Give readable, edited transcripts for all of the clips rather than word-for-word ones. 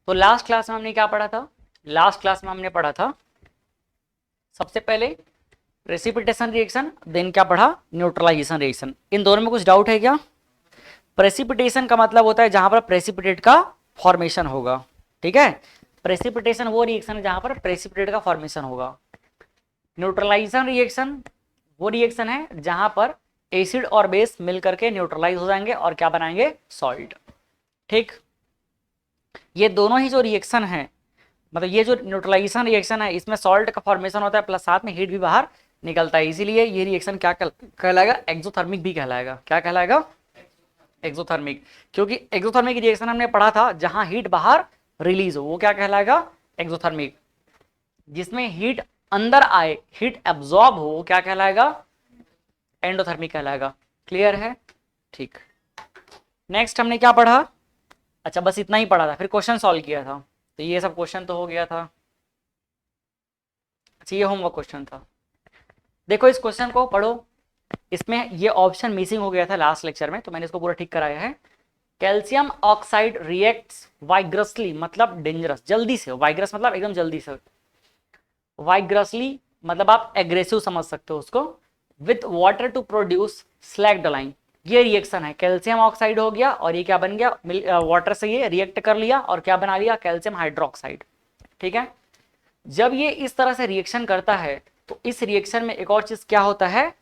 तो last class में हमने क्या पढ़ा था? लास्ट क्लास में हमने पढ़ा था सबसे पहले प्रेसिपिटेशन रिएक्शन, देन क्या पढ़ा? Neutralisation reaction. इन दोनों में कुछ डाउट है क्या? प्रेसिपिटेशन का मतलब होता है जहां पर प्रेसिपिटेट का फॉर्मेशन होगा, ठीक है। प्रेसिपिटेशन वो रिएक्शन है जहां पर प्रेसिपिटेट का फॉर्मेशन होगा। न्यूट्रलाइजेशन रिएक्शन वो रिएक्शन है जहां पर एसिड और बेस मिलकर के न्यूट्रलाइज हो जाएंगे और क्या बनाएंगे? सॉल्ट। ठीक, ये दोनों ही जो रिएक्शन है, मतलब ये जो न्यूट्रलाइजेशन रिएक्शन है, इसमें सॉल्ट का फॉर्मेशन होता है प्लस साथ में हीट भी बाहर निकलता है, इसीलिए ये रिएक्शन क्या कहलाएगा? एक्सोथर्मिक भी कहलाएगा। क्या कहलाएगा? एक्सोथर्मिक। क्योंकि एक्सोथर्मिक रिएक्शन हमने पढ़ा था जहां हीट बाहर रिलीज हो, वो क्या कहलाएगा? एक्सोथर्मिक। जिसमें हीट अंदर आए, हीट एब्जॉर्ब हो, वो क्या कहलाएगा? एंडोथर्मिक कहलाएगा। क्लियर है? ठीक, नेक्स्ट हमने क्या पढ़ा? अच्छा, बस इतना ही पढ़ा था, फिर क्वेश्चन सॉल्व किया था। तो ये सब क्वेश्चन तो हो गया था। अच्छा, ये होमवर्क क्वेश्चन था। देखो इस क्वेश्चन को पढ़ो, इसमें ये ऑप्शन मिसिंग हो गया था लास्ट लेक्चर में, तो मैंने इसको पूरा ठीक कराया है। कैल्शियम ऑक्साइड रिएक्ट्स वाइग्रसली, मतलब डेंजरस, जल्दी से। वाइग्रस मतलब एकदम जल्दी से। वाइग्रसली मतलब आप एग्रेसिव समझ सकते हो उसको। विथ वाटर टू प्रोड्यूस स्लैग्डलाइन, ये रिएक्शन है। कैल्शियम ऑक्साइड हो गया और ये क्या बन गया? वाटर से ये रिएक्ट कर लिया और क्या बना लिया? Calcium hydroxide. ठीक है, जब ये इस तरह से रिएक्शन करता है तो इस रिएक्शन में एक और चीज क्या होता है?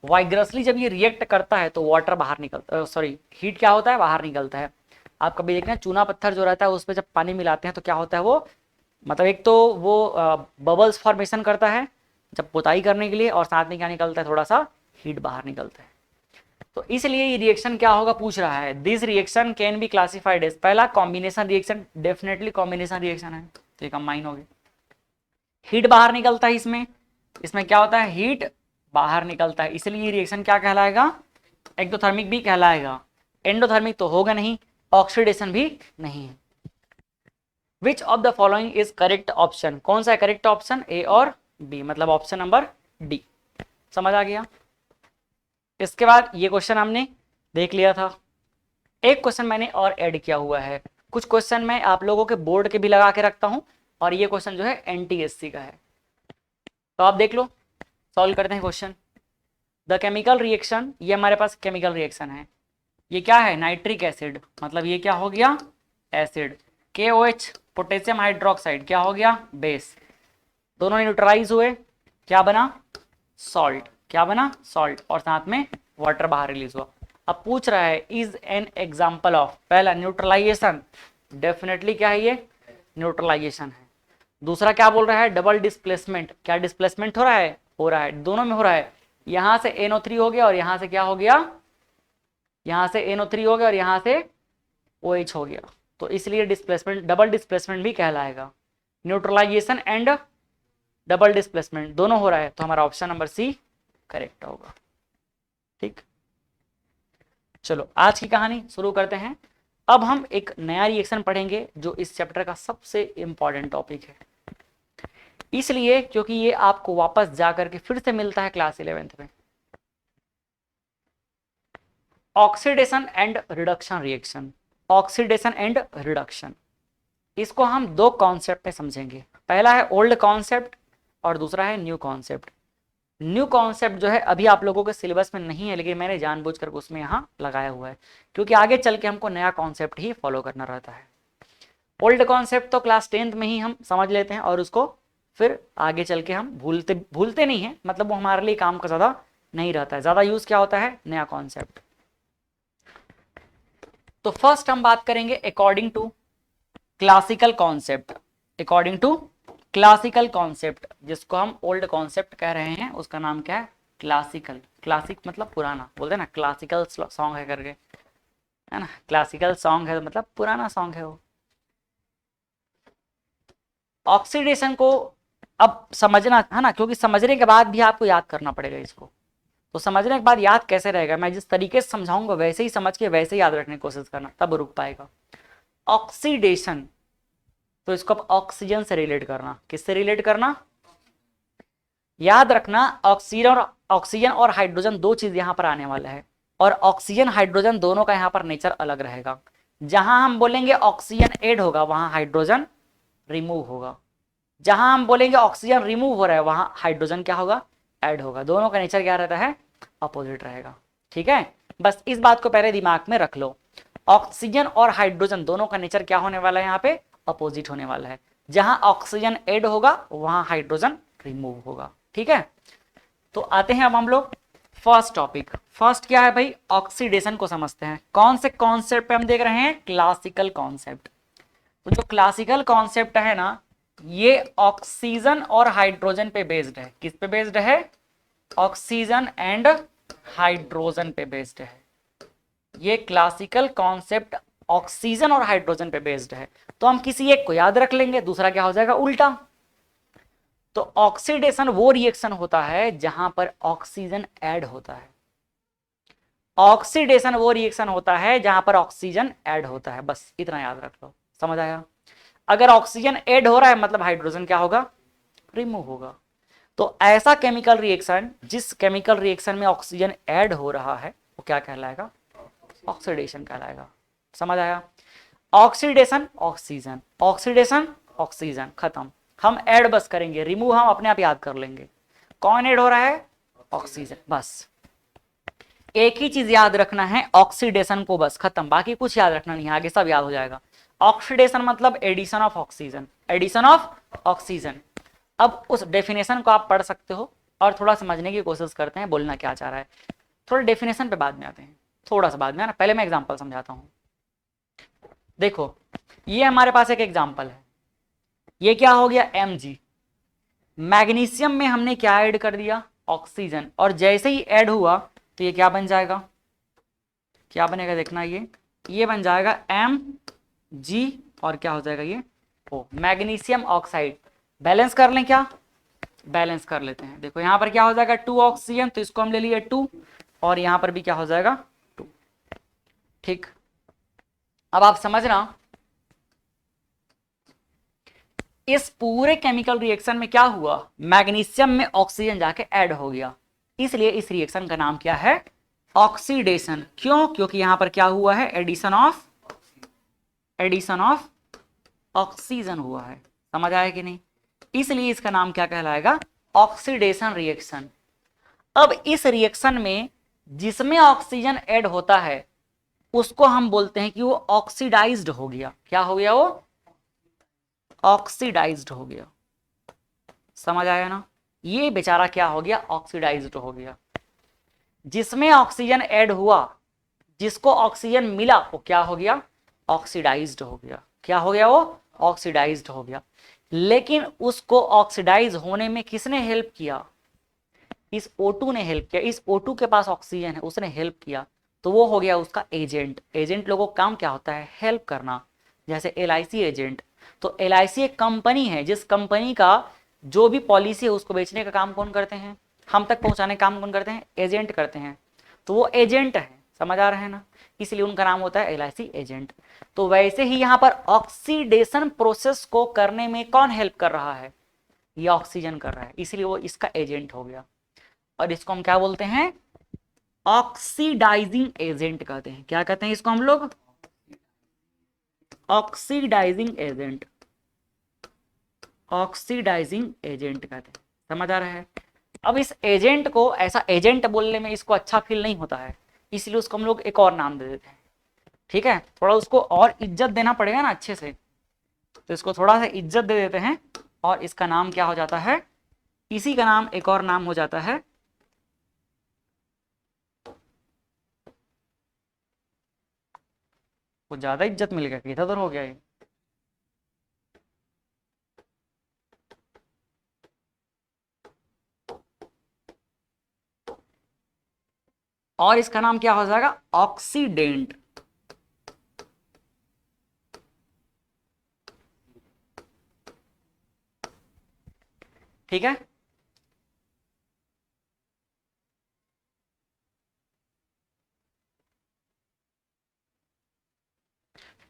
वाइग्रसली जब ये रिएक्ट करता है तो वाटर बाहर निकलता, सॉरी हीट क्या होता है? बाहर निकलता है। आप कभी देखना चूना पत्थर जो रहता है उस पर जब पानी मिलाते हैं तो क्या होता है? वो मतलब एक तो वो बबल्स फॉर्मेशन करता है जब पुताई करने के लिए, और साथ में क्या निकलता है? थोड़ा सा हीट बाहर निकलता है। तो इसलिए ये रिएक्शन क्या होगा पूछ रहा है। This reaction can be classified as, पहला combination reaction, definitely combination reaction है, तो ये कंबाइन हो गया। हीट बाहर निकलता है इसमें, इसमें क्या होता है? हीट बाहर निकलता है, इसलिए ये रिएक्शन क्या कहलाएगा? एक्टोथर्मिक भी कहलाएगा। एंडोथर्मिक तो होगा नहीं, ऑक्सीडेशन भी नहीं है। Which of the following is correct option, कौन सा है करेक्ट ऑप्शन? ए और बी, मतलब ऑप्शन नंबर डी। समझ आ गया? इसके बाद ये क्वेश्चन हमने देख लिया था। एक क्वेश्चन मैंने और ऐड किया हुआ है। कुछ क्वेश्चन मैं आप लोगों के बोर्ड के भी लगा के रखता हूं, और ये क्वेश्चन जो है एनटीएससी का है, तो आप देख लो। सॉल्व करते हैं क्वेश्चन। द केमिकल रिएक्शन, ये हमारे पास केमिकल रिएक्शन है। ये क्या है? नाइट्रिक एसिड, मतलब ये क्या हो गया? एसिड। KOH पोटेशियम हाइड्रोक्साइड क्या हो गया? बेस। दोनों न्यूट्रलाइज हुए, क्या बना? सॉल्ट। क्या बना? सॉल्ट, और साथ में वाटर बाहर रिलीज हुआ। अब पूछ रहा है इज एन एग्जाम्पल ऑफ, पहला न्यूट्रलाइजेशन, डेफिनेटली क्या है? ये न्यूट्रलाइजेशन है। दूसरा क्या बोल रहा है? डबल डिस्प्लेसमेंट, क्या डिस्प्लेसमेंट हो रहा है? हो रहा है, दोनों में हो रहा है। यहां से NO3 हो गया और यहां से क्या हो गया? यहां से NO3 हो गया और यहां से OH हो गया, तो इसलिए डिस्प्लेसमेंट, डबल डिस्प्लेसमेंट भी कहलाएगा। न्यूट्रलाइजेशन एंड डबल डिस्प्लेसमेंट दोनों हो रहा है, तो हमारा ऑप्शन नंबर सी करेक्ट होगा। ठीक, चलो आज की कहानी शुरू करते हैं। अब हम एक नया रिएक्शन पढ़ेंगे जो इस चैप्टर का सबसे इंपॉर्टेंट टॉपिक है, इसलिए क्योंकि ये आपको वापस जाकर के फिर से मिलता है क्लास 11th में। Oxidation and reduction reaction, oxidation and reduction, इसको हम दो कॉन्सेप्ट में समझेंगे। पहला है ओल्ड कॉन्सेप्ट और दूसरा है न्यू कॉन्सेप्ट। न्यू कॉन्सेप्ट जो है अभी आप लोगों के सिलेबस में नहीं है, लेकिन मैंने जानबूझकर उसमें यहाँ लगाया हुआ है, क्योंकि आगे चल के हमको नया कॉन्सेप्ट ही फॉलो करना रहता है। ओल्ड कॉन्सेप्ट तो क्लास 10th में ही हम समझ लेते हैं, और उसको फिर आगे चल के हम भूलते नहीं हैं, मतलब वो हमारे लिए काम का ज़्यादा नहीं रहता है। ज़्यादा यूज़ क्या होता है? नया कॉन्सेप्ट। तो फर्स्ट हम बात करेंगे according to classical concept. According to classical concept, जिसको हम ओल्ड कॉन्सेप्ट कह रहे हैं, उसका नाम क्या है? क्लासिकल। क्लासिक मतलब पुराना, बोलते हैं ना क्लासिकल सॉन्ग है करके, है ना। क्लासिकल सॉन्ग है मतलब पुराना सॉन्ग है वो। ऑक्सीडेशन को अब समझना है ना, क्योंकि समझने के बाद भी आपको याद करना पड़ेगा इसको। तो समझने के बाद याद कैसे रहेगा? मैं जिस तरीके से समझाऊंगा वैसे ही समझ के वैसे ही याद रखने की कोशिश करना, तब रुक पाएगा। ऑक्सीडेशन, तो इसको अब ऑक्सीजन से रिलेट करना। किससे रिलेट करना? याद रखना, ऑक्सीजन और हाइड्रोजन दो चीज यहां पर आने वाला है, और ऑक्सीजन हाइड्रोजन दोनों का यहां पर नेचर अलग रहेगा। जहां हम बोलेंगे ऑक्सीजन ऐड होगा वहां हाइड्रोजन रिमूव होगा, जहां हम बोलेंगे ऑक्सीजन रिमूव हो रहा है वहां हाइड्रोजन क्या होगा, ऐड होगा। दोनों का नेचर क्या रहता है, अपोजिट रहेगा। ठीक है, बस इस बात को पहले दिमाग में रख लो, ऑक्सीजन और हाइड्रोजन दोनों का नेचर क्या होने वाला है, यहाँ पे अपोजिट होने वाला है। जहां ऑक्सीजन ऐड होगा वहां हाइड्रोजन रिमूव होगा। ठीक है, तो आते हैं अब हम लोग फर्स्ट टॉपिक। फर्स्ट क्या है भाई, ऑक्सीडेशन को समझते हैं। कौन से कॉन्सेप्ट पे हम देख रहे हैं, क्लासिकल कॉन्सेप्ट। तो जो क्लासिकल कॉन्सेप्ट है ना, ये ऑक्सीजन और हाइड्रोजन पे बेस्ड है। किस पे बेस्ड है, ऑक्सीजन एंड हाइड्रोजन पे बेस्ड है। ये क्लासिकल कॉन्सेप्ट ऑक्सीजन और हाइड्रोजन पे बेस्ड है। तो हम किसी एक को याद रख लेंगे, दूसरा क्या हो जाएगा उल्टा। तो ऑक्सीडेशन वो रिएक्शन होता है जहां पर ऑक्सीजन ऐड होता है। ऑक्सीडेशन वो रिएक्शन होता है जहां पर ऑक्सीजन ऐड होता है। बस इतना याद रख लो, समझ आया। अगर ऑक्सीजन ऐड हो रहा है मतलब हाइड्रोजन क्या होगा, रिमूव होगा। तो ऐसा केमिकल रिएक्शन, जिस केमिकल रिएक्शन में ऑक्सीजन ऐड हो रहा है वो क्या कहलाएगा, ऑक्सीडेशन कहलाएगा। समझ आया। ऑक्सीडेशन ऑक्सीजन, ऑक्सीडेशन ऑक्सीजन, खत्म। हम ऐड बस करेंगे, रिमूव हम अपने आप याद कर लेंगे। कौन ऐड हो रहा है, ऑक्सीजन। बस एक ही चीज याद रखना है, ऑक्सीडेशन को, बस खत्म। बाकी कुछ याद रखना नहीं है, आगे सब याद हो जाएगा। ऑक्सीडेशन मतलब addition of oxygen, addition of oxygen. अब उस डेफिनेशन को आप पढ़ सकते हो और थोड़ा समझने की कोशिश करते हैं बोलना क्या चाह रहा है। थोड़ा डेफिनेशन पे बाद में आते हैं, थोड़ा सा बाद में, ना पहले मैं एग्जांपल समझाता हूं। देखो ये हमारे पास एक एग्जांपल है, ये क्या हो गया, Mg। मैग्नीशियम में हमने क्या ऐड कर दिया, ऑक्सीजन, और जैसे ही ऐड हुआ तो ये क्या बन जाएगा, क्या बनेगा देखना, ये बन जाएगा Mg, और क्या हो जाएगा ये ओ, मैग्नीशियम ऑक्साइड। बैलेंस कर लें क्या, बैलेंस कर लेते हैं। देखो यहां पर क्या हो जाएगा, 2 ऑक्सीजन, तो इसको हम ले लिए 2, और यहां पर भी क्या हो जाएगा 2। ठीक, अब आप समझना, इस पूरे केमिकल रिएक्शन में क्या हुआ, मैग्नीशियम में ऑक्सीजन जाके ऐड हो गया, इसलिए इस रिएक्शन का नाम क्या है, ऑक्सीडेशन। क्यों, क्योंकि यहां पर क्या हुआ है, एडिशन ऑफ ऑक्सीजन हुआ है। समझ आया कि नहीं, इसलिए इसका नाम क्या कहलाएगा, ऑक्सीडेशन रिएक्शन। अब इस रिएक्शन में जिसमें ऑक्सीजन ऐड होता है उसको हम बोलते हैं कि वो ऑक्सीडाइज्ड हो गया। क्या हो गया, वो ऑक्सीडाइज्ड हो गया। समझ आया ना, ये बेचारा क्या हो गया, ऑक्सीडाइज्ड हो गया। जिसमें ऑक्सीजन ऐड हुआ, जिसको ऑक्सीजन मिला वो क्या हो गया, ऑक्सीडाइज्ड हो गया। क्या हो गया, वो ऑक्सीडाइज्ड हो गया। लेकिन उसको ऑक्सीडाइज होने में किसने हेल्प किया, इस O2 ने हेल्प किया। इस O2 के पास ऑक्सीजन है, उसने हेल्प किया, तो वो हो गया उसका एजेंट। एजेंट लोगों का काम क्या होता है, हेल्प करना, जैसे LIC एजेंट। तो LIC एक कंपनी है, जिस कंपनी का जो भी पॉलिसी है उसको बेचने का काम कौन करते हैं, हम तक पहुंचाने का काम कौन करते हैं, एजेंट करते हैं। तो वो एजेंट है, समझ आ रहे हैं ना, इसलिए उनका नाम होता है LIC एजेंट। तो वैसे ही यहाँ पर ऑक्सीडेशन प्रोसेस को करने में कौन हेल्प कर रहा है, ये ऑक्सीजन कर रहा है, इसलिए वो इसका एजेंट हो गया। और इसको हम क्या बोलते हैं, ऑक्सीडाइजिंग एजेंट कहते हैं। क्या कहते हैं इसको हम लोग, ऑक्सीडाइजिंग एजेंट, ऑक्सीडाइजिंग एजेंट कहते हैं। समझ आ रहा है। अब इस एजेंट को, ऐसा एजेंट बोलने में इसको अच्छा फील नहीं होता है, इसलिए उसको हम लोग एक और नाम दे देते हैं। ठीक है, थोड़ा उसको और इज्जत देना पड़ेगा ना अच्छे से, तो इसको थोड़ा सा इज्जत दे देते हैं, और इसका नाम क्या हो जाता है, इसी का नाम एक और नाम हो जाता है, वो ज्यादा इज्जत मिल गया, किधर हो गया ये, और इसका नाम क्या हो जाएगा, ऑक्सीडेंट। ठीक है,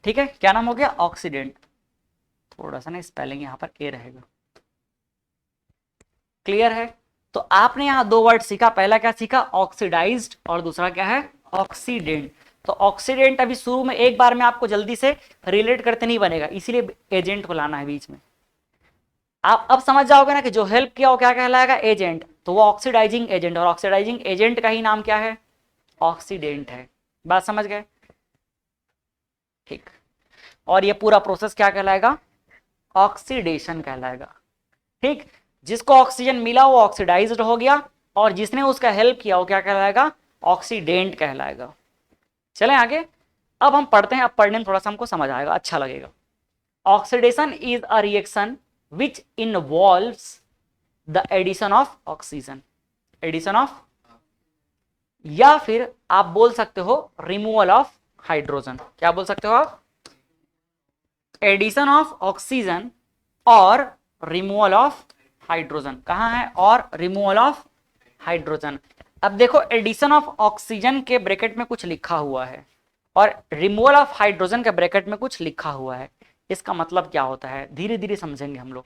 ठीक है, क्या नाम हो गया, ऑक्सीडेंट। थोड़ा सा ना स्पेलिंग यहां पर ए रहेगा। क्लियर है। तो आपने यहां 2 वर्ड सीखा, पहला क्या सीखा, ऑक्सीडाइज्ड, और दूसरा क्या है, ऑक्सीडेंट। तो ऑक्सीडेंट अभी शुरू में एक बार में आपको जल्दी से रिलेट करते नहीं बनेगा, इसीलिए एजेंट को लाना है बीच में। आप अब समझ जाओगे ना कि जो हेल्प किया वो क्या कहलाएगा, एजेंट। तो वो ऑक्सीडाइजिंग एजेंट, और ऑक्सीडाइजिंग एजेंट का ही नाम क्या है, ऑक्सीडेंट है। बात समझ गए, ठीक। और ये पूरा प्रोसेस क्या कहलाएगा, ऑक्सीडेशन कहलाएगा, ठीक। जिसको ऑक्सीजन मिला वो ऑक्सीडाइज्ड हो गया, और जिसने उसका हेल्प किया वो क्या कहलाएगा, ऑक्सीडेंट कहलाएगा। चलें आगे, अब हम पढ़ते हैं। अब पढ़ने में थोड़ा सा हमको समझ आएगा, अच्छा लगेगा। Oxidation is a reaction which involves the addition of oxygen, addition of, या फिर आप बोल सकते हो रिमूवल ऑफ हाइड्रोजन। क्या बोल सकते हो आप, एडिशन ऑफ ऑक्सीजन और रिमूवल ऑफ हाइड्रोजन। कहाँ है, और रिमूवल ऑफ हाइड्रोजन। अब देखो, एडिशन ऑफ ऑक्सीजन के ब्रैकेट में कुछ लिखा हुआ है और रिमूवल ऑफ हाइड्रोजन के ब्रैकेट में कुछ लिखा हुआ है। इसका मतलब क्या होता है, धीरे धीरे समझेंगे हम लोग।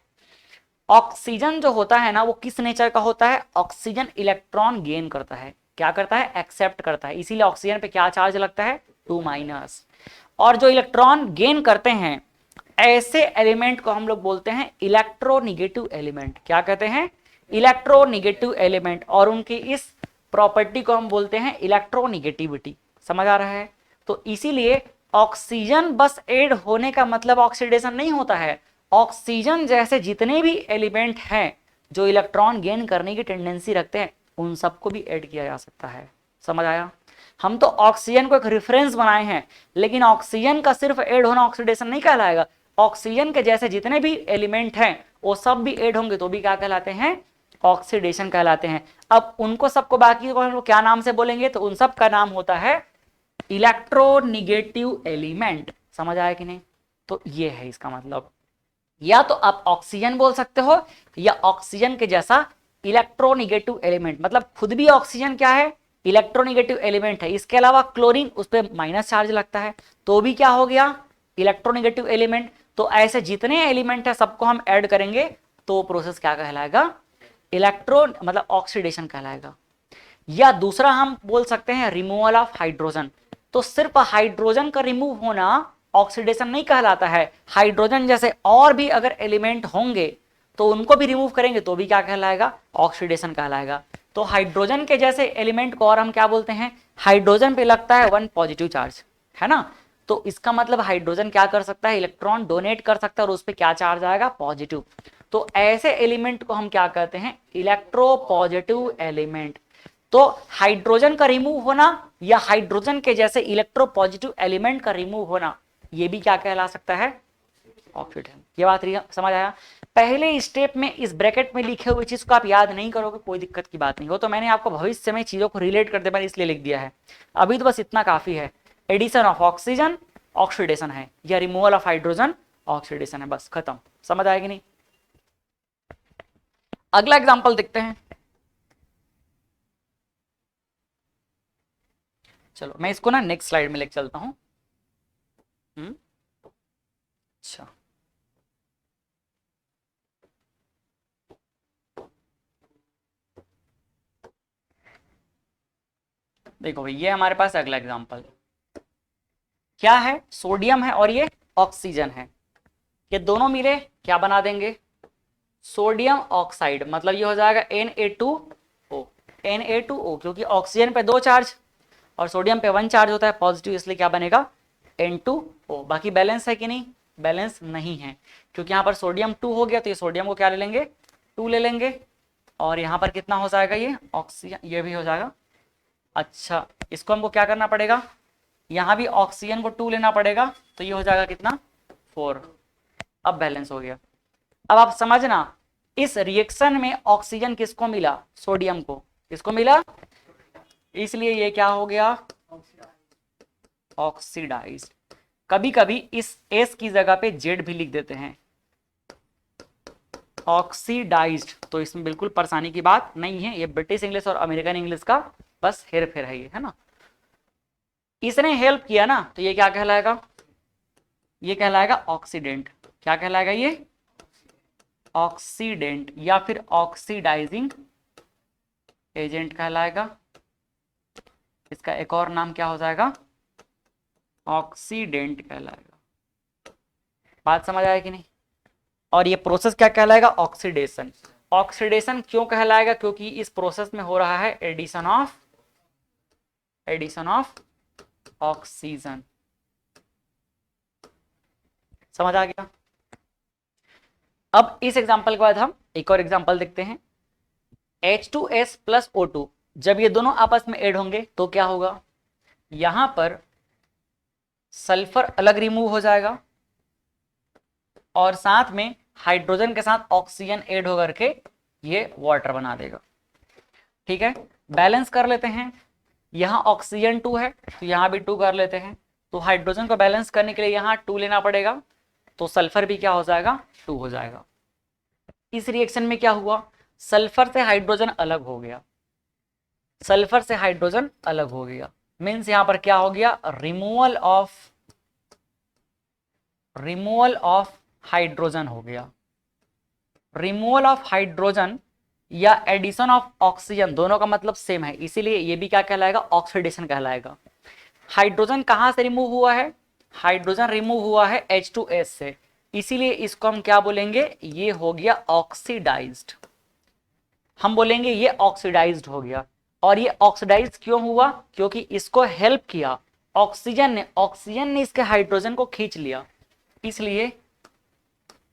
ऑक्सीजन जो होता है ना, वो किस नेचर का होता है, ऑक्सीजन इलेक्ट्रॉन गेन करता है, क्या करता है, एक्सेप्ट करता है। इसीलिए ऑक्सीजन पे क्या चार्ज लगता है, 2-। और जो इलेक्ट्रॉन गेन करते हैं, ऐसे एलिमेंट को हम लोग बोलते हैं इलेक्ट्रोनिगेटिव एलिमेंट। क्या कहते हैं, इलेक्ट्रोनिगेटिव एलिमेंट। और उनकी इस प्रॉपर्टी को हम बोलते हैं इलेक्ट्रोनिगेटिविटी। समझ आ रहा है। तो इसीलिए ऑक्सीजन बस ऐड होने का मतलब ऑक्सीडेशन नहीं होता है। ऑक्सीजन जैसे जितने भी एलिमेंट हैं जो इलेक्ट्रॉन गेन करने की टेंडेंसी रखते हैं, उन सबको भी ऐड किया जा सकता है। समझ आया। हम तो ऑक्सीजन को एक रेफरेंस बनाए हैं, लेकिन ऑक्सीजन का सिर्फ ऐड होना ऑक्सीडेशन नहीं कहलाएगा। ऑक्सीजन के जैसे जितने भी एलिमेंट हैं वो सब भी ऐड होंगे तो भी क्या कहलाते हैं, ऑक्सीडेशन कहलाते हैं। अब उनको सबको बाकी को हम लोग क्या नाम से बोलेंगे, तो उन सब का नाम होता है इलेक्ट्रोनिगेटिव एलिमेंट। समझ आया कि नहीं। तो ये है इसका मतलब, या तो आप ऑक्सीजन बोल सकते हो या ऑक्सीजन के जैसा इलेक्ट्रोनिगेटिव एलिमेंट। मतलब खुद भी ऑक्सीजन क्या है, इलेक्ट्रोनिगेटिव एलिमेंट है। इसके अलावा क्लोरीन, उस पर माइनस चार्ज लगता है तो भी क्या हो गया, इलेक्ट्रोनिगेटिव एलिमेंट। तो ऐसे जितने एलिमेंट है सबको हम ऐड करेंगे तो प्रोसेस क्या कहलाएगा, इलेक्ट्रॉन मतलब ऑक्सीडेशन कहलाएगा। या दूसरा हम बोल सकते हैं रिमूवल ऑफ हाइड्रोजन। तो सिर्फ हाइड्रोजन का रिमूव होना ऑक्सीडेशन नहीं कहलाता है। हाइड्रोजन जैसे और भी अगर एलिमेंट होंगे तो उनको भी रिमूव करेंगे तो भी क्या कहलाएगा, ऑक्सीडेशन कहलाएगा। तो हाइड्रोजन के जैसे एलिमेंट को और हम क्या बोलते हैं, हाइड्रोजन पे लगता है 1 पॉजिटिव चार्ज, है ना। तो इसका मतलब हाइड्रोजन क्या कर सकता है, इलेक्ट्रॉन डोनेट कर सकता है और उस पर क्या चार्ज आएगा, पॉजिटिव। तो ऐसे एलिमेंट को हम क्या कहते हैं, इलेक्ट्रो पॉजिटिव एलिमेंट। तो हाइड्रोजन का रिमूव होना या हाइड्रोजन के जैसे इलेक्ट्रो पॉजिटिव एलिमेंट का रिमूव होना, ये भी क्या कहला सकता है, ऑक्सीडेशन। ये बात समझ आया। पहले स्टेप में इस ब्रैकेट में लिखे हुए चीज को आप याद नहीं करोगे, कोई दिक्कत की बात नहीं हो। तो मैंने आपको भविष्य में चीजों को रिलेट करते मैंने इसलिए लिख दिया है। अभी तो बस इतना काफी है। एडिशन ऑफ ऑक्सीजन ऑक्सीडेशन है, या रिमूवल ऑफ हाइड्रोजन ऑक्सीडेशन है, बस खत्म। समझ आएगी नहीं। अगला एग्जांपल देखते हैं। चलो मैं इसको ना नेक्स्ट स्लाइड में लेके चलता हूं। अच्छा, देखो भाई, ये हमारे पास अगला एग्जांपल क्या है, सोडियम है और ये ऑक्सीजन है। ये दोनों मिले क्या बना देंगे, सोडियम ऑक्साइड। मतलब ये हो जाएगा Na2O, Na2O, क्योंकि ऑक्सीजन पे 2 चार्ज और सोडियम पे 1 चार्ज होता है पॉजिटिव, इसलिए क्या बनेगा, N2O। बाकी बैलेंस है कि नहीं, बैलेंस नहीं है, क्योंकि यहाँ पर सोडियम 2 हो गया तो ये सोडियम को क्या ले लेंगे, 2 ले लेंगे। और यहाँ पर कितना हो जाएगा, ये ऑक्सीजन, ये भी हो जाएगा। अच्छा, इसको हमको क्या करना पड़ेगा, यहाँ भी ऑक्सीजन को 2 लेना पड़ेगा, तो ये हो जाएगा कितना, 4। अब बैलेंस हो गया। अब आप समझना, इस रिएक्शन में ऑक्सीजन किसको मिला, सोडियम को, किसको मिला, इसलिए ये क्या हो गया, ऑक्सीडाइज्ड। कभी कभी इस एस की जगह पे जेड भी लिख देते हैं, ऑक्सीडाइज्ड। तो इसमें बिल्कुल परेशानी की बात नहीं है, ये ब्रिटिश इंग्लिश और अमेरिकन इंग्लिश का बस हेर फेर है, ये है ना। इसने हेल्प किया ना, तो ये क्या कहलाएगा, ये कहलाएगा ऑक्सीडेंट। क्या कहलाएगा ये, ऑक्सीडेंट, या फिर ऑक्सीडाइजिंग एजेंट कहलाएगा। इसका एक और नाम क्या हो जाएगा, ऑक्सीडेंट कहलाएगा। बात समझ आया कि नहीं? और ये प्रोसेस क्या कहलाएगा? ऑक्सीडेशन। ऑक्सीडेशन क्यों कहलाएगा? क्योंकि इस प्रोसेस में हो रहा है एडिशन ऑफ ऑक्सीजन। समझ आ गया? अब इस एग्जांपल के बाद हम एक और एग्जांपल देखते हैं। H2S प्लस O2 जब ये दोनों आपस में ऐड होंगे तो क्या होगा? यहां पर सल्फर अलग रिमूव हो जाएगा और साथ में हाइड्रोजन के साथ ऑक्सीजन ऐड होकर के ये वाटर बना देगा। ठीक है, बैलेंस कर लेते हैं। यहाँ ऑक्सीजन 2 है तो यहाँ भी 2 कर लेते हैं। तो हाइड्रोजन को बैलेंस करने के लिए यहाँ 2 लेना पड़ेगा, तो सल्फर भी क्या हो जाएगा? 2 हो जाएगा। इस रिएक्शन में क्या हुआ? सल्फर से हाइड्रोजन अलग हो गया, सल्फर से हाइड्रोजन अलग हो गया। मीन्स यहाँ पर क्या हो गया? रिमूवल ऑफ हाइड्रोजन हो गया। रिमूवल ऑफ हाइड्रोजन या एडिशन ऑफ ऑक्सीजन दोनों का मतलब सेम है, इसीलिए ये भी क्या कहलाएगा? ऑक्सीडेशन कहलाएगा। हाइड्रोजन कहां से रिमूव हुआ है? हाइड्रोजन रिमूव हुआ है H2S से, इसीलिए इसको हम क्या बोलेंगे? ये हो गया ऑक्सीडाइज्ड। हम बोलेंगे ये ऑक्सीडाइज्ड हो गया। और ये ऑक्सीडाइज क्यों हुआ? क्योंकि इसको हेल्प किया ऑक्सीजन ने इसके हाइड्रोजन को खींच लिया, इसलिए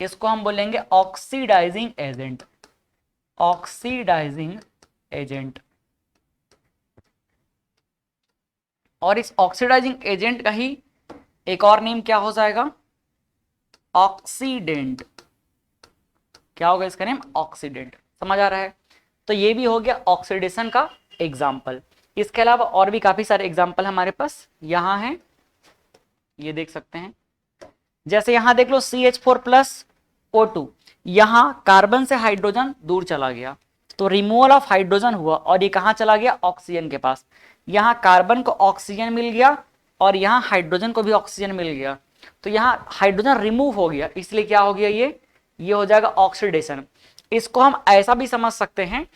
इसको हम बोलेंगे ऑक्सीडाइजिंग एजेंट। Oxidising agent. और इस ऑक्सीडाइजिंग एजेंट का ही एक और नेम क्या हो जाएगा? ऑक्सीडेंट। क्या होगा इसका नेम? ऑक्सीडेंट। समझ आ रहा है? तो ये भी हो गया ऑक्सीडेशन का एग्जाम्पल। इसके अलावा और भी काफी सारे एग्जाम्पल हमारे पास यहाँ हैं, ये देख सकते हैं। जैसे यहां देख लो CH4 प्लस O2, यहां कार्बन से हाइड्रोजन दूर चला गया तो रिमूवल ऑफ हाइड्रोजन हुआ और ये कहां चला गया? ऑक्सीजन के पास। यहां कार्बन को ऑक्सीजन मिल गया और यहां हाइड्रोजन को भी ऑक्सीजन मिल गया, तो यहां हाइड्रोजन रिमूव हो गया, इसलिए क्या हो गया? ये हो जाएगा ऑक्सीडेशन। इसको हम ऐसा भी समझ सकते हैं,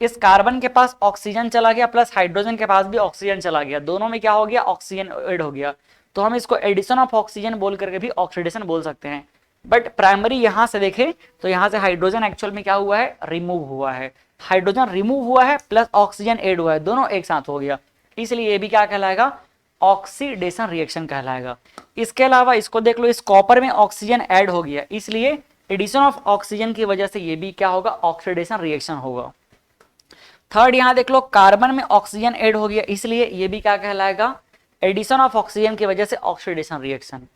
इस कार्बन के पास ऑक्सीजन चला गया प्लस हाइड्रोजन के पास भी ऑक्सीजन चला गया, दोनों में क्या हो गया? ऑक्सीजन ऐड हो गया, तो हम इसको एडिशन ऑफ ऑक्सीजन बोल करके भी ऑक्सीडेशन बोल सकते हैं। बट प्राइमरी यहां से देखें तो यहां से हाइड्रोजन एक्चुअल में क्या हुआ है? रिमूव हुआ है। हाइड्रोजन रिमूव हुआ है प्लस ऑक्सीजन ऐड हुआ है, दोनों एक साथ हो गया, इसलिए ये भी क्या कहलाएगा? ऑक्सीडेशन रिएक्शन कहलाएगा। इसके अलावा इसको देख लो, इस कॉपर में ऑक्सीजन ऐड हो गया, इसलिए एडिशन ऑफ ऑक्सीजन की वजह से ये भी क्या होगा? ऑक्सीडेशन रिएक्शन होगा। थर्ड यहां देख लो, कार्बन में ऑक्सीजन ऐड हो गया, इसलिए ये भी क्या कहलाएगा? एडिशन ऑफ ऑक्सीजन की वजह से ऑक्सीडेशन रिएक्शन।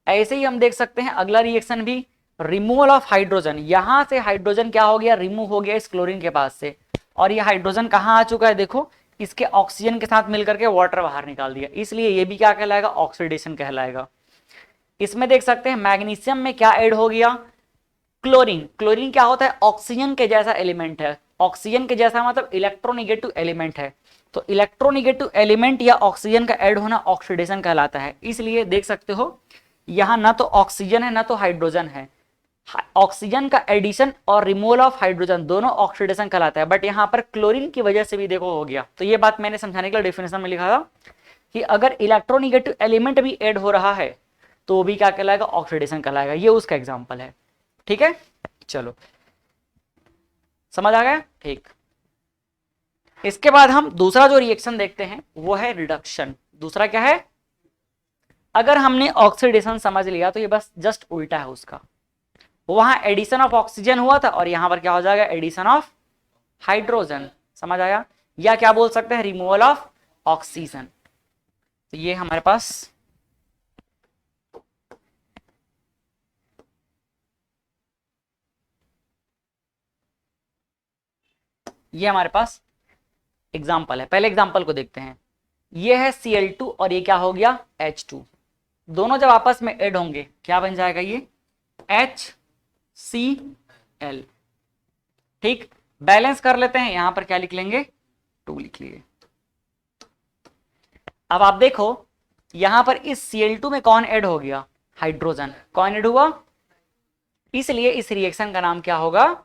ऐसे ही हम देख सकते हैं अगला रिएक्शन भी, रिमूवल ऑफ हाइड्रोजन। यहां से हाइड्रोजन क्या हो गया? रिमूव हो गया इस क्लोरीन के पास से, और ये हाइड्रोजन कहां आ चुका है? देखो, इसके ऑक्सीजन के साथ मिलकर के वाटर बाहर निकाल दिया, इसलिए ये भी क्या कहलाएगा? ऑक्सीडेशन कहलाएगा। इसमें देख सकते हैं मैग्नीशियम में क्या ऐड हो गया? क्लोरीन। क्लोरीन क्या होता है? ऑक्सीजन के जैसा एलिमेंट है। ऑक्सीजन के जैसा मतलब इलेक्ट्रोनिगेटिव एलिमेंट है, तो इलेक्ट्रोनिगेटिव एलिमेंट या ऑक्सीजन का ऐड होना ऑक्सीडेशन कहलाता है। इसलिए देख सकते हो यहां ना तो ऑक्सीजन है ना तो हाइड्रोजन है, ऑक्सीजन का एडिशन और रिमूवल ऑफ हाइड्रोजन दोनों ऑक्सीडेशन कहलाता है, बट यहां पर क्लोरीन की वजह से भी देखो हो गया। तो ये बात मैंने समझाने के लिए डेफिनेशन में लिखा था कि अगर इलेक्ट्रोनिगेटिव एलिमेंट भी ऐड हो रहा है तो वो भी क्या कहलाएगा? ऑक्सीडेशन कहलाएगा। ये उसका एग्जाम्पल है। ठीक है, चलो समझ आ गया? ठीक। इसके बाद हम दूसरा जो रिएक्शन देखते हैं वो है रिडक्शन। दूसरा क्या है? अगर हमने ऑक्सीडेशन समझ लिया तो ये बस जस्ट उल्टा है उसका। वहां एडिशन ऑफ ऑक्सीजन हुआ था और यहां पर क्या हो जाएगा? Addition of hydrogen. समझ आया? या क्या बोल सकते हैं? Removal of oxygen. तो ये हमारे पास एग्जाम्पल है। पहले एग्जाम्पल को देखते हैं। ये है Cl2 और ये क्या हो गया? H2। दोनों जब आपस में ऐड होंगे क्या बन जाएगा? ये HCl। ठीक, बैलेंस कर लेते हैं। यहां पर क्या लिख लेंगे? 2 लिख लिए। अब आप देखो यहां पर इस Cl2 में कौन ऐड हो गया? हाइड्रोजन। कौन ऐड हुआ? इसलिए इस रिएक्शन का नाम क्या होगा?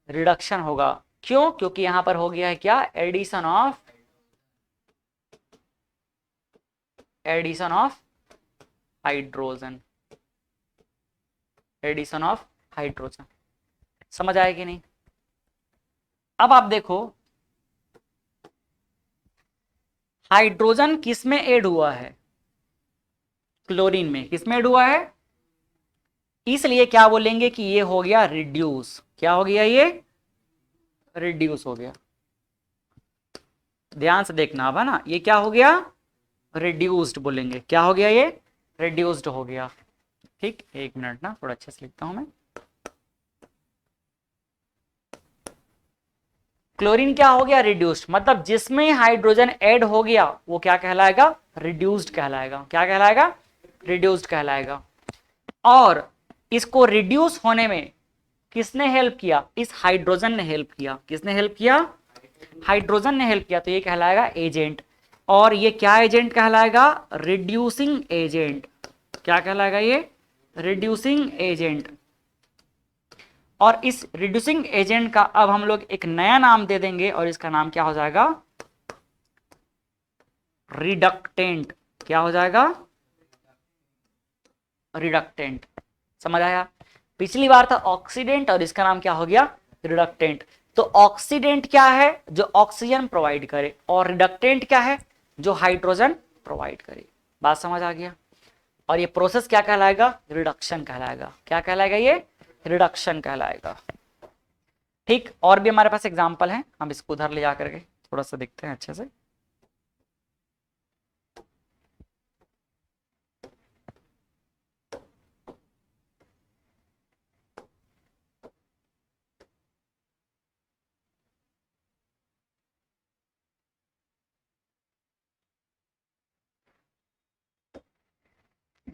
रिडक्शन होगा। क्यों? क्योंकि यहां पर हो गया है क्या? Addition of hydrogen, addition of hydrogen. समझ आया कि नहीं? अब आप देखो हाइड्रोजन किस में ऐड हुआ है? क्लोरीन में। किस में ऐड हुआ है? इसलिए क्या बोलेंगे कि ये हो गया रिड्यूस। क्या हो गया? ये रिड्यूस हो गया। ध्यान से देखना अब, है ना, ये क्या हो गया? रिड्यूस्ड बोलेंगे। क्या हो गया? ये रिड्यूस्ड हो गया। ठीक, एक मिनट ना, थोड़ा अच्छे से लिखता हूं मैं। क्लोरीन क्या हो गया? रिड्यूस्ड। मतलब जिसमें हाइड्रोजन ऐड हो गया वो क्या कहलाएगा? रिड्यूस्ड कहलाएगा। क्या कहलाएगा? रिड्यूस्ड कहलाएगा। और इसको रिड्यूस होने में किसने हेल्प किया? इस हाइड्रोजन ने हेल्प किया। किसने हेल्प किया? हाइड्रोजन ने हेल्प किया। तो ये कहलाएगा एजेंट। और ये क्या एजेंट कहलाएगा? Reducing agent. क्या कहलाएगा? ये रिड्यूसिंग एजेंट। और इस रिड्यूसिंग एजेंट का अब हम लोग एक नया नाम दे देंगे और इसका नाम क्या हो जाएगा? रिडक्टेंट। क्या हो जाएगा? रिडक्टेंट। समझ आया? पिछली बार था ऑक्सीडेंट और इसका नाम क्या हो गया? रिडक्टेंट। तो ऑक्सीडेंट क्या है? जो ऑक्सीजन प्रोवाइड करे, और रिडक्टेंट क्या है? जो हाइड्रोजन प्रोवाइड करे। बात समझ आ गया? और ये प्रोसेस क्या कहलाएगा? रिडक्शन कहलाएगा। क्या कहलाएगा? ये रिडक्शन कहलाएगा। ठीक, और भी हमारे पास एग्जांपल है, हम इसको उधर ले जाकर के थोड़ा सा देखते हैं अच्छे से।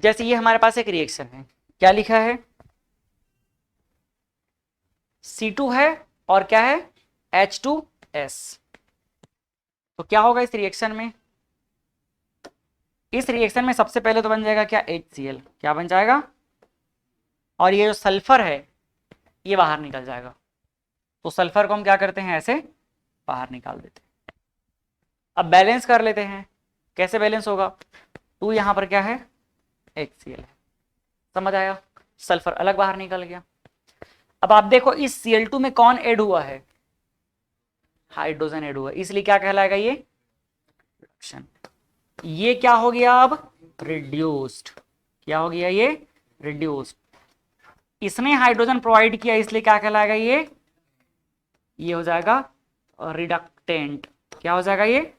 जैसे ये हमारे पास एक रिएक्शन है, क्या लिखा है? C2 है और क्या है? H2S। तो क्या होगा इस रिएक्शन में? इस रिएक्शन में सबसे पहले तो बन जाएगा क्या? HCl। क्या बन जाएगा? और ये जो सल्फर है ये बाहर निकल जाएगा। तो सल्फर को हम क्या करते हैं? ऐसे बाहर निकाल देते हैं। अब बैलेंस कर लेते हैं। कैसे बैलेंस होगा? 2 यहां पर क्या है? HCl है। समझ आया? सल्फर अलग बाहर निकल गया। अब आप देखो इस Cl2 में कौन ऐड हुआ है? हाइड्रोजन ऐड हुआ, इसलिए क्या कहलाएगा? ये रिडक्शन। ये क्या हो गया अब? रिड्यूस्ड। क्या हो गया? ये रिड्यूस्ड। इसने हाइड्रोजन प्रोवाइड किया इसलिए क्या कहलाएगा? ये हो जाएगा रिडक्टेंट। क्या हो जाएगा? ये।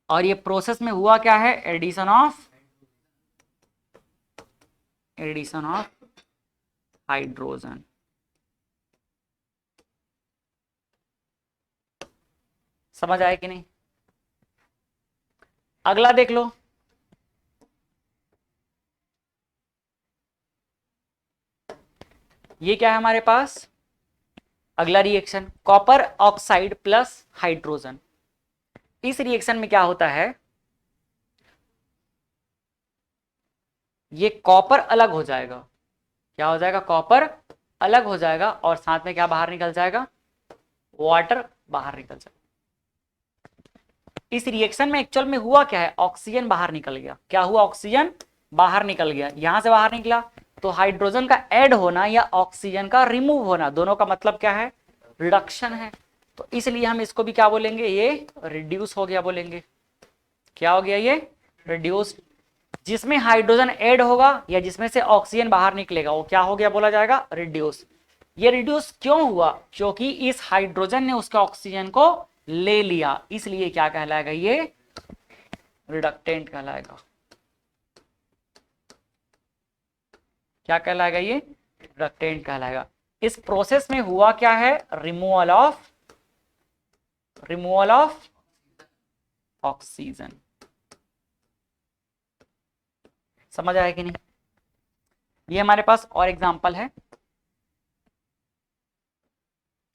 और ये प्रोसेस में हुआ क्या है? Addition of hydrogen. समझ आया कि नहीं? अगला देख लो। ये क्या है हमारे पास? अगला reaction copper oxide plus hydrogen. इस रिएक्शन में क्या होता है? ये कॉपर अलग हो जाएगा। क्या हो जाएगा? कॉपर अलग हो जाएगा और साथ में क्या बाहर निकल जाएगा? वाटर बाहर निकल जाएगा। इस रिएक्शन में एक्चुअल में हुआ क्या है? ऑक्सीजन बाहर निकल गया। क्या हुआ? ऑक्सीजन बाहर निकल गया। यहां से बाहर निकला तो हाइड्रोजन का ऐड होना या ऑक्सीजन का रिमूव होना, दोनों का मतलब क्या है? रिडक्शन है। तो इसलिए हम इसको भी क्या बोलेंगे? ये रिड्यूस हो गया बोलेंगे। क्या हो गया? ये रिड्यूस। जिसमें हाइड्रोजन ऐड होगा या जिसमें से ऑक्सीजन बाहर निकलेगा वो क्या हो गया बोला जाएगा? रिड्यूस। ये रिड्यूस क्यों हुआ? क्योंकि इस हाइड्रोजन ने उसके ऑक्सीजन को ले लिया, इसलिए क्या कहलाएगा? ये रिडक्टेंट कहलाएगा। क्या कहलाएगा? ये रिडक्टेंट कहलाएगा। इस प्रोसेस में हुआ क्या है? Removal of oxygen. समझ आया कि नहीं? ये हमारे पास और एग्जांपल है,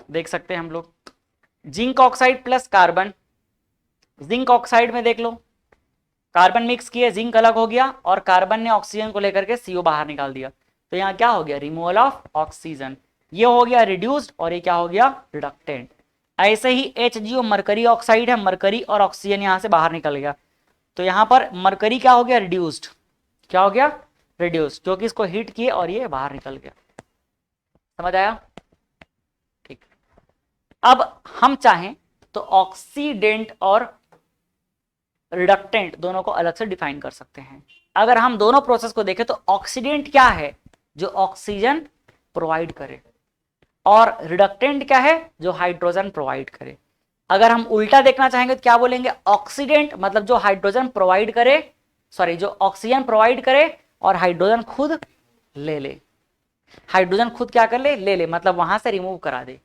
देख सकते हैं हम लोग। Zinc oxide plus carbon. Zinc oxide में देख लो कार्बन मिक्स किए, जिंक अलग हो गया और कार्बन ने ऑक्सीजन को लेकर के CO बाहर निकाल दिया। तो यहाँ क्या हो गया? Removal of oxygen. ये हो गया रिड्यूस्ड और ये क्या हो गया? रिडक्टेंट। ऐसे ही HGO मरकरी ऑक्साइड है, मरकरी और ऑक्सीजन यहां से बाहर निकल गया। तो यहां पर मरकरी क्या हो गया? रिड्यूस्ड। क्या हो गया, रिड्यूस, जो कि इसको हीट किए और ये बाहर निकल गया। समझ आया? ठीक। अब हम चाहें तो ऑक्सीडेंट और रिडक्टेंट दोनों को अलग से डिफाइन कर सकते हैं। अगर हम दोनों प्रोसेस को देखें तो ऑक्सीडेंट क्या है, जो ऑक्सीजन प्रोवाइड करे, और रिडक्टेंट क्या है, जो हाइड्रोजन प्रोवाइड करे। अगर हम उल्टा देखना चाहेंगे तो क्या बोलेंगे, ऑक्सीडेंट मतलब जो हाइड्रोजन प्रोवाइड करे, सॉरी जो ऑक्सीजन प्रोवाइड करे और हाइड्रोजन खुद ले ले, हाइड्रोजन खुद क्या कर ले, ले ले, मतलब वहां से रिमूव करा दे।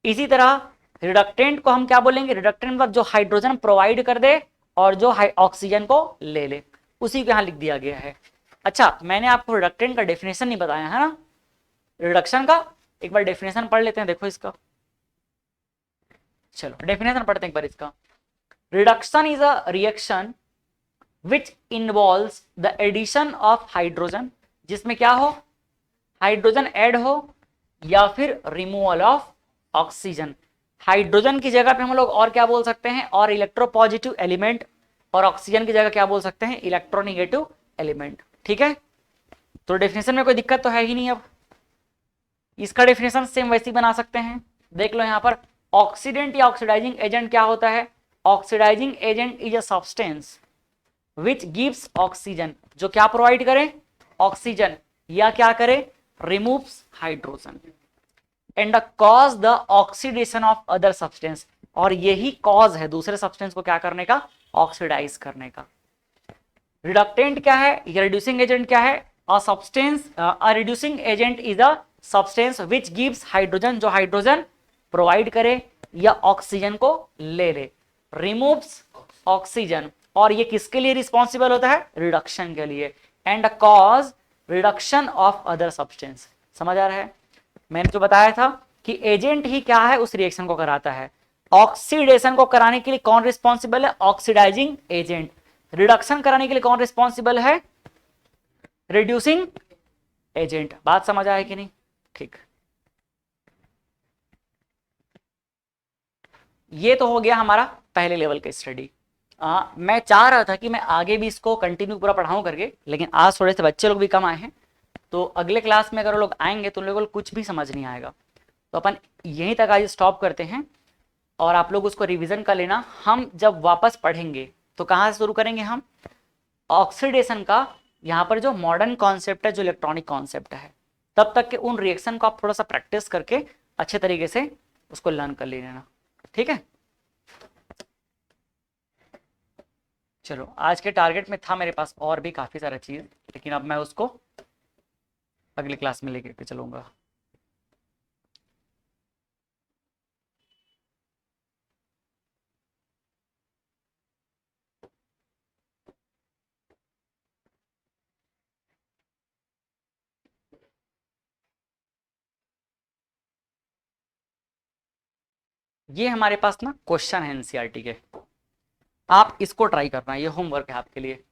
इसी तरह रिडक्टेंट को हम क्या बोलेंगे, रिडक्टेंट मतलब जो हाइड्रोजन प्रोवाइड कर दे और जो ऑक्सीजन को ले ले, उसी को यहां लिख दिया गया है। अच्छा, मैंने आपको रिडक्टेंट का डेफिनेशन नहीं बताया है ना, रिडक्शन का एक बार डेफिनेशन पढ़ लेते हैं, देखो इसका। चलो डेफिनेशन पढ़ते हैं एक बार इसका। Reduction is a reaction which involves the addition of hydrogen, जिसमें क्या हो, हाइड्रोजन ऐड हो, या फिर रिमूवल ऑफ ऑक्सीजन। हाइड्रोजन की जगह पे हम लोग और क्या बोल सकते हैं, और इलेक्ट्रोपॉजिटिव एलिमेंट, और ऑक्सीजन की जगह क्या बोल सकते हैं, इलेक्ट्रोनिगेटिव एलिमेंट। ठीक है, तो डेफिनेशन में कोई दिक्कत तो है ही नहीं। अब इसका डेफिनेशन सेम वैसे ही बना सकते हैं, देख लो यहां पर। ऑक्सीडेंट या ऑक्सीडाइजिंग एजेंट क्या होता है, oxidising agent is a substance which gives oxygen, जो क्या प्रोवाइड करे, ऑक्सीजन, या क्या करे, removes hydrogen, and cause the oxidation of other substance, और यही कॉज है दूसरे सब्सटेंस को क्या करने का, ऑक्सीडाइज करने का। रिडक्टेंट क्या है, ये रिड्यूसिंग एजेंट क्या है, a substance, a reducing agent is a substance which gives hydrogen, जो हाइड्रोजन प्रोवाइड करे या ऑक्सीजन को ले ले, रिमूव्स ऑक्सीजन, और ये किसके लिए रिस्पॉन्सिबल होता है, रिडक्शन के लिए, and cause reduction of other substance. समझ आ रहा है? मैंने जो बताया था कि एजेंट ही क्या है, उस रिएक्शन को कराता है। ऑक्सीडेशन को कराने के लिए कौन रिस्पॉन्सिबल है, ऑक्सीडाइजिंग एजेंट। रिडक्शन कराने के लिए कौन रिस्पॉन्सिबल है, रिड्यूसिंग एजेंट। बात समझ आया कि नहीं? ठीक, ये तो हो गया हमारा पहले लेवल का स्टडी। मैं चाह रहा था कि मैं आगे भी इसको कंटिन्यू पूरा पढ़ाऊं करके, लेकिन आज थोड़े से बच्चे लोग भी कम आए हैं, तो अगले क्लास में अगर लोग आएंगे तो लोगों को कुछ भी समझ नहीं आएगा। तो अपन यहीं तक आज स्टॉप करते हैं, और आप लोग उसको रिवीजन कर लेना। हम जब वापस पढ़ेंगे तो कहाँ से शुरू करेंगे, हम ऑक्सीडेशन का, यहाँ पर जो मॉडर्न कॉन्सेप्ट है, जो इलेक्ट्रॉनिक कॉन्सेप्ट है, तब तक के उन रिएक्शन को आप थोड़ा सा प्रैक्टिस करके अच्छे तरीके से उसको लर्न कर लेना। ठीक है, चलो आज के टारगेट में था मेरे पास और भी काफ़ी सारा चीज़, लेकिन अब मैं उसको अगली क्लास में लेकर के चलूँगा। ये हमारे पास ना क्वेश्चन है एनसीईआरटी के, आप इसको ट्राई करना, ये होमवर्क है आपके लिए।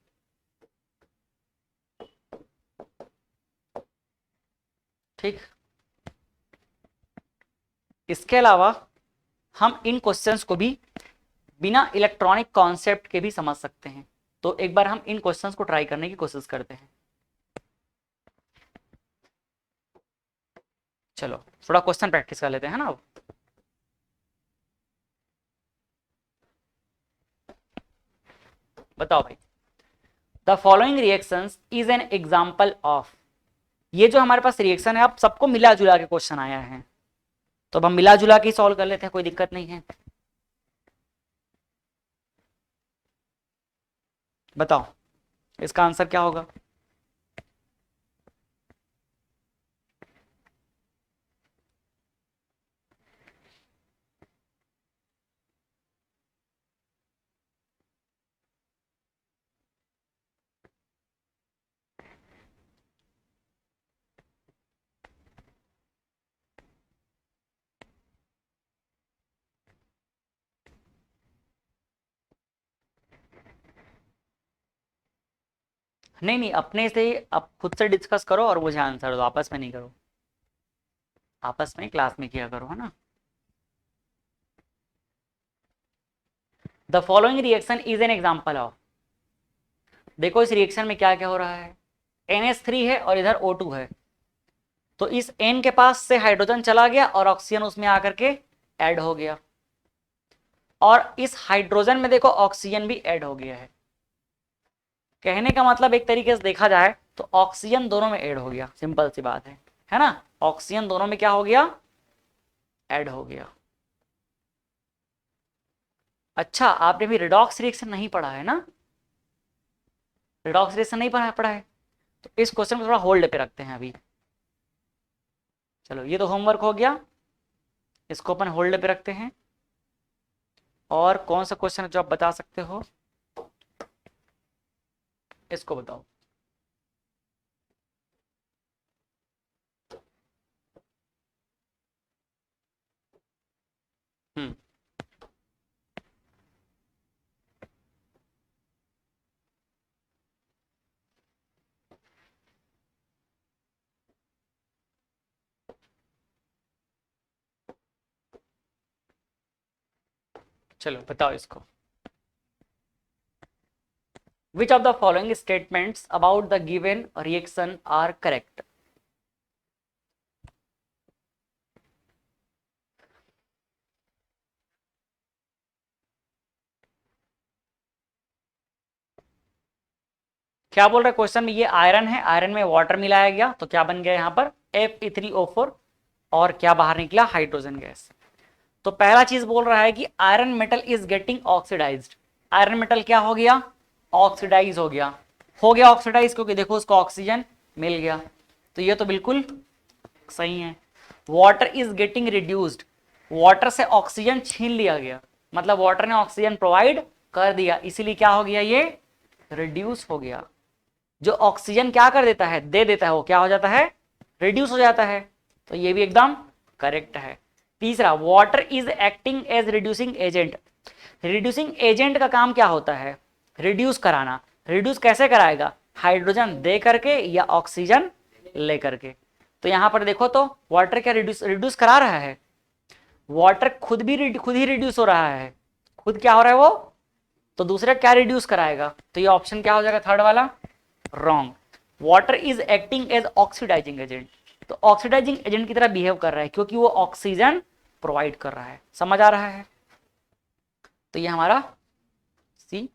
ठीक, इसके अलावा हम इन क्वेश्चंस को भी बिना इलेक्ट्रॉनिक कॉन्सेप्ट के भी समझ सकते हैं, तो एक बार हम इन क्वेश्चंस को ट्राई करने की कोशिश करते हैं। चलो थोड़ा क्वेश्चन प्रैक्टिस कर लेते हैं ना अब। बताओ भाई, the following reactions is an example of, ये जो हमारे पास रिएक्शन है, अब सबको मिला जुला के क्वेश्चन आया है, तो अब हम मिला जुला के सॉल्व कर लेते हैं, कोई दिक्कत नहीं है। बताओ इसका आंसर क्या होगा। नहीं नहीं, अपने से ही आप खुद से डिस्कस करो और मुझे आंसर दो, आपस में नहीं करो, आपस में क्लास में किया करो, है ना। The following reaction is an example of, देखो इस रिएक्शन में क्या क्या हो रहा है, NH3 है और इधर O2 है, तो इस N के पास से हाइड्रोजन चला गया और ऑक्सीजन उसमें आकर के ऐड हो गया, और इस हाइड्रोजन में देखो ऑक्सीजन भी ऐड हो गया है। कहने का मतलब एक तरीके से देखा जाए तो ऑक्सीजन दोनों में ऐड हो गया, सिंपल सी बात है ना। ऑक्सीजन दोनों में क्या हो गया, ऐड हो गया। अच्छा, आपने भी रिडॉक्स रिएक्शन नहीं पढ़ा है ना, रिडॉक्स रिएक्शन नहीं पढ़ा है, तो इस क्वेश्चन को थोड़ा होल्ड पे रखते हैं अभी। चलो ये तो होमवर्क हो गया, इसको अपन होल्ड पे रखते हैं। और कौन सा क्वेश्चन है जो आप बता सकते हो, इसको बताओ। हम्म, चलो बताओ इसको। Which of the following statements about the given reaction are correct? क्या बोल रहा है क्वेश्चन में, ये आयरन है, आयरन में वाटर मिलाया गया तो क्या बन गया यहाँ पर Fe3O4, और क्या बाहर निकला, हाइड्रोजन गैस। तो पहला चीज बोल रहा है कि iron metal is getting oxidised, iron metal क्या हो गया, ऑक्सीडाइज हो गया ऑक्सीडाइज, क्योंकि देखो उसको ऑक्सीजन मिल गया, तो ये तो बिल्कुल सही है। Water is getting reduced, water से ऑक्सीजन छीन लिया गया, मतलब वाटर ने ऑक्सीजन प्रोवाइड कर दिया, इसीलिए क्या हो गया, ये रिड्यूस हो गया। जो ऑक्सीजन क्या कर देता है, दे देता है, वो क्या हो जाता है, रिड्यूस हो जाता है, तो ये भी एकदम करेक्ट है। तीसरा, water is acting as reducing agent, reducing agent का काम क्या होता है, रिड्यूस कराना। रिड्यूस कैसे कराएगा, हाइड्रोजन दे करके या ऑक्सीजन ले करके। तो यहां पर देखो तो वाटर क्या रिड्यूस करा रहा है, वाटर खुद ही रिड्यूस हो रहा है, खुद क्या हो रहा है वो, तो दूसरा क्या रिड्यूस कराएगा, तो ये ऑप्शन क्या हो जाएगा, थर्ड वाला wrong. Water is acting as oxidising agent, तो ऑक्सीडाइजिंग एजेंट की तरह बिहेव कर रहा है, क्योंकि वो ऑक्सीजन प्रोवाइड कर रहा है। समझ आ रहा है, तो ये हमारा सी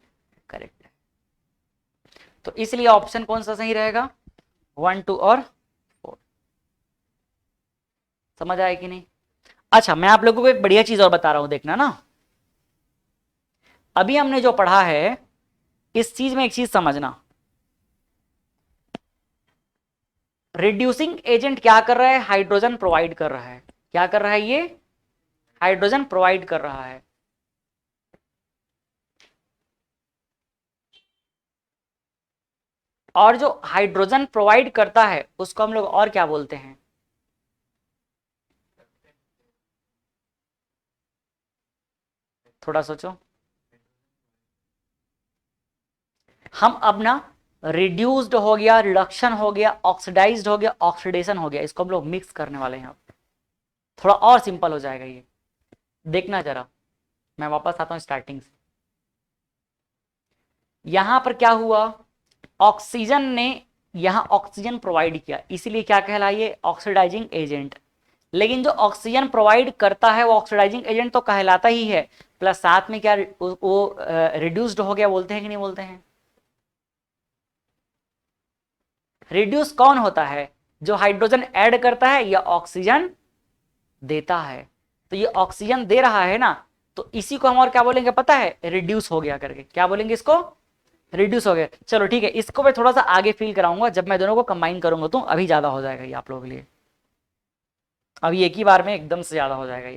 करेक्ट है। तो इसलिए ऑप्शन कौन सा सही रहेगा, 1, 2 और 4। समझ आया कि नहीं। अच्छा, मैं आप लोगों को एक बढ़िया चीज और बता रहा हूं, देखना ना। अभी हमने जो पढ़ा है, इस चीज में एक चीज समझना, रिड्यूसिंग एजेंट क्या कर रहा है, हाइड्रोजन प्रोवाइड कर रहा है। क्या कर रहा है ये, हाइड्रोजन प्रोवाइड कर रहा है। और जो हाइड्रोजन प्रोवाइड करता है उसको हम लोग और क्या बोलते हैं, थोड़ा सोचो। हम अब ना, रिड्यूस्ड हो गया, रिडक्शन हो गया, ऑक्सीडाइज्ड हो गया, ऑक्सीडेशन हो गया, इसको हम लोग मिक्स करने वाले हैं। अब थोड़ा और सिंपल हो जाएगा ये, देखना जरा। मैं वापस आता हूं स्टार्टिंग से। यहां पर क्या हुआ, ऑक्सीजन ने यहां ऑक्सीजन प्रोवाइड किया, इसीलिए क्या कहलाइए, ऑक्सीडाइजिंग एजेंट। लेकिन जो ऑक्सीजन प्रोवाइड करता है वो ऑक्सीडाइजिंग एजेंट तो कहलाता ही है, प्लस साथ में क्या वो रिड्यूस्ड हो गया, बोलते हैं कि नहीं बोलते हैं। रिड्यूस कौन होता है, जो हाइड्रोजन ऐड करता है या ऑक्सीजन देता है। तो ये ऑक्सीजन दे रहा है ना, तो इसी को हम और क्या बोलेंगे पता है, रिड्यूस हो गया करके, क्या बोलेंगे इसको, रिड्यूस हो गया। चलो ठीक है, इसको मैं थोड़ा सा आगे फील कराऊंगा, जब मैं दोनों को कंबाइन करूंगा तो अभी ज्यादा हो जाएगा ये आप लोगों के लिए, अभी एक ही बार में एकदम से ज्यादा हो जाएगा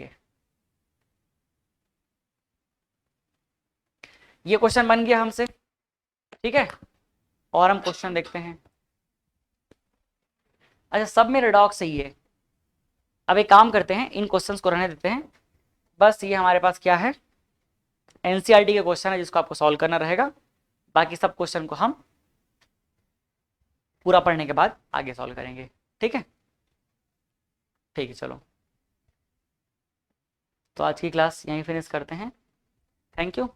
ये क्वेश्चन बन गया हमसे, ठीक है। और हम क्वेश्चन देखते हैं। अच्छा, सब में रिडॉक्स सही है। अब एक काम करते हैं, इन क्वेश्चंस को रहने देते हैं, बस ये हमारे पास क्या है, एनसीईआरटी के क्वेश्चन है जिसको आपको सॉल्व करना रहेगा। बाकी सब क्वेश्चन को हम पूरा पढ़ने के बाद आगे सॉल्व करेंगे, ठीक है। ठीक है, चलो तो आज की क्लास यहीं फिनिश करते हैं। Thank you.